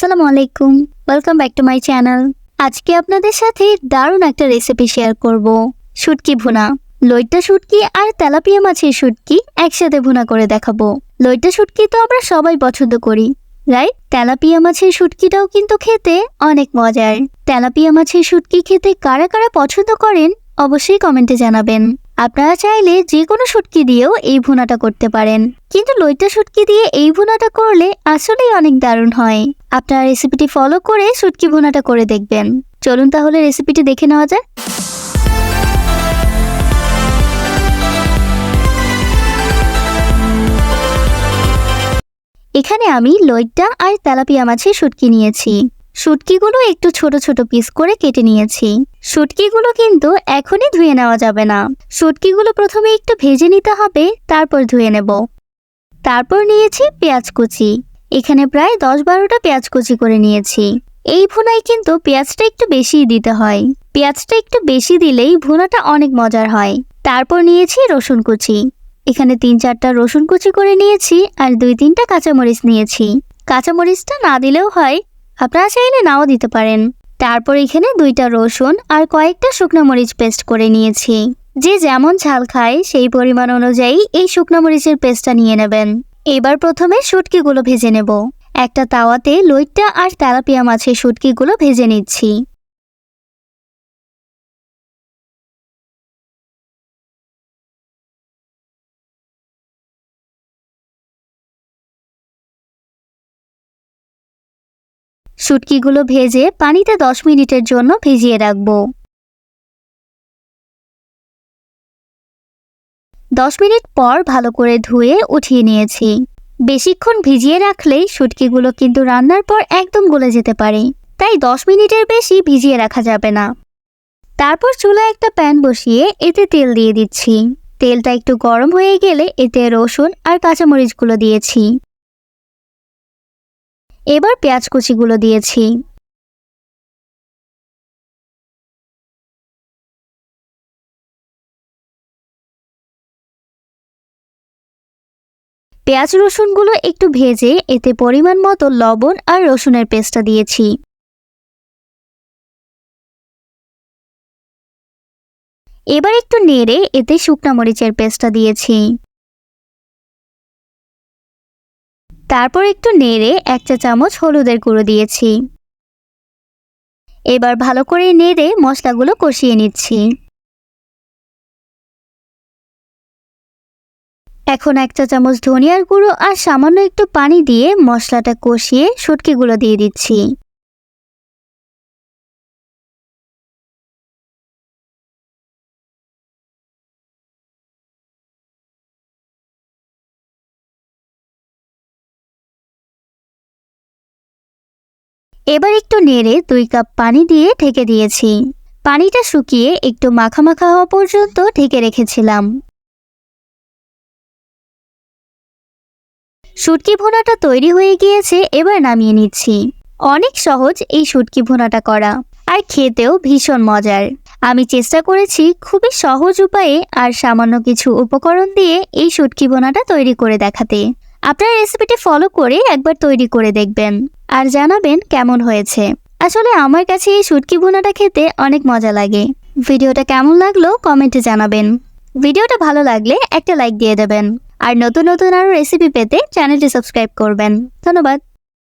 আসসালামু আলাইকুম, welcome back to my channel. আজকে আপনাদের সাথে দারুণ একটা রেসিপি শেয়ার করব। শুটকি ভুনা। লইট্টা শুটকি আর তেলাপিয়া মাছের শুটকি একসাথে ভুনা করে দেখাবো। লইট্টা শুটকি তো আমরা সবাই পছন্দ করি, রাইট? তেলাপিয়া মাছের শুটকিটাও কিন্তু খেতে অনেক মজার। তেলাপিয়া মাছের শুটকি খেতে কারা কারা পছন্দ করেন অবশ্যই কমেন্টে জানাবেন। আপনারা চাইলে যে কোনো শুটকি দিয়েও এই ভুনাটা করতে পারেন, কিন্তু লইট্টা শুটকি দিয়ে এই ভুনাটা করলে আসলেই অনেক দারুণ হয়। আপনারা রেসিপিটি ফলো করে শুটকি ভুনাটা করে দেখবেন। চলুন তাহলে রেসিপিটি দেখে নেওয়া যাক। এখানে আমি লইট্টা আর তেলাপিয়া মাছের শুটকি নিয়েছি। শুটকিগুলো একটু ছোট ছোট পিস করে কেটে নিয়েছি। শুটকিগুলো কিন্তু এখনই ধুয়ে নেওয়া যাবে না। শুটকিগুলো প্রথমে একটু ভেজে নিতে হবে, তারপর ধুয়ে নেব। তারপর নিয়েছি পেঁয়াজ কুচি। এখানে প্রায় 10-12টা পেঁয়াজ কুচি করে নিয়েছি। এই ভুনায় কিন্তু পেঁয়াজটা একটু বেশিই দিতে হয়। পেঁয়াজটা একটু বেশি দিলেই ভুনাটা অনেক মজার হয়। তারপর নিয়েছি রসুন কুচি। এখানে 3-4টা রসুন কুচি করে নিয়েছি আর 2-3টা কাঁচামরিচ নিয়েছি। কাঁচামরিচটা না দিলেও হয়, আপনারা চাইলে নাও দিতে পারেন। তারপর এখানে 2টা রসুন আর কয়েকটা শুকনো মরিচ পেস্ট করে নিয়েছি। যে যেমন ঝাল খায় সেই পরিমাণ অনুযায়ী এই শুকনো মরিচের পেস্টটা নিয়ে নেবেন। এবার প্রথমে শুটকিগুলো ভেজে নেব। একটা তাওয়াতে লইট্টা আর তেলাপিয়া মাছের শুটকিগুলো ভেজে নিচ্ছি। শুটকিগুলো ভেজে পানিতে 10 মিনিটের জন্য ভিজিয়ে রাখবো। 10 মিনিট পর ভালো করে ধুয়ে উঠিয়ে নিয়েছি। বেশিক্ষণ ভিজিয়ে রাখলেই শুটকিগুলো কিন্তু রান্নার পর একদম গলে যেতে পারে, তাই 10 মিনিটের বেশি ভিজিয়ে রাখা যাবে না। তারপর চুলায় একটা প্যান বসিয়ে এতে তেল দিয়ে দিচ্ছি। তেলটা একটু গরম হয়ে গেলে এতে রসুন আর কাঁচামরিচগুলো দিয়েছি। এবার পেঁয়াজ কুচিগুলো দিয়েছি। পেঁয়াজ রসুনগুলো একটু ভেজে এতে পরিমাণ মতো লবণ আর রসুনের পেস্টটা দিয়েছি। এবার একটু নেড়ে এতে শুকনা মরিচের পেস্টটা দিয়েছি। তারপর একটু নেড়ে 1 চা চামচ হলুদের গুঁড়ো দিয়েছি। এবার ভালো করে নেড়ে মশলাগুলো কষিয়ে নিচ্ছি। এখন 1 চা চামচ ধনিয়ার গুঁড়ো আর সামান্য একটু পানি দিয়ে মশলাটা কষিয়ে শুটকিগুলো দিয়ে দিচ্ছি। এবার একটু নেড়ে 2 কাপ পানি দিয়ে ঢেকে দিয়েছি। পানিটা শুকিয়ে একটু মাখা মাখা হওয়া পর্যন্ত ঢেকে রেখেছিলাম। শুটকি ভুনাটা তৈরি হয়ে গিয়েছে, এবার নামিয়ে নিচ্ছি। অনেক সহজ এই শুটকি ভুনাটা করা, আর খেতেও ভীষণ মজার। আমি চেষ্টা করেছি খুবই সহজ উপায়ে আর সামান্য কিছু উপকরণ দিয়ে এই শুটকি ভুনাটা তৈরি করে দেখাতে। আপনারা রেসিপিটি ফলো করে একবার তৈরি করে দেখবেন আর জানাবেন কেমন হয়েছে। আসলে আমার কাছে এই শুটকি ভুনাটা খেতে অনেক মজা লাগে। ভিডিওটা কেমন লাগলো কমেন্টে জানাবেন। ভিডিওটা ভালো লাগলে একটা লাইক দিয়ে দেবেন আর নতুন নতুন আরো রেসিপি পেতে চ্যানেলটি সাবস্ক্রাইব করবেন। ধন্যবাদ।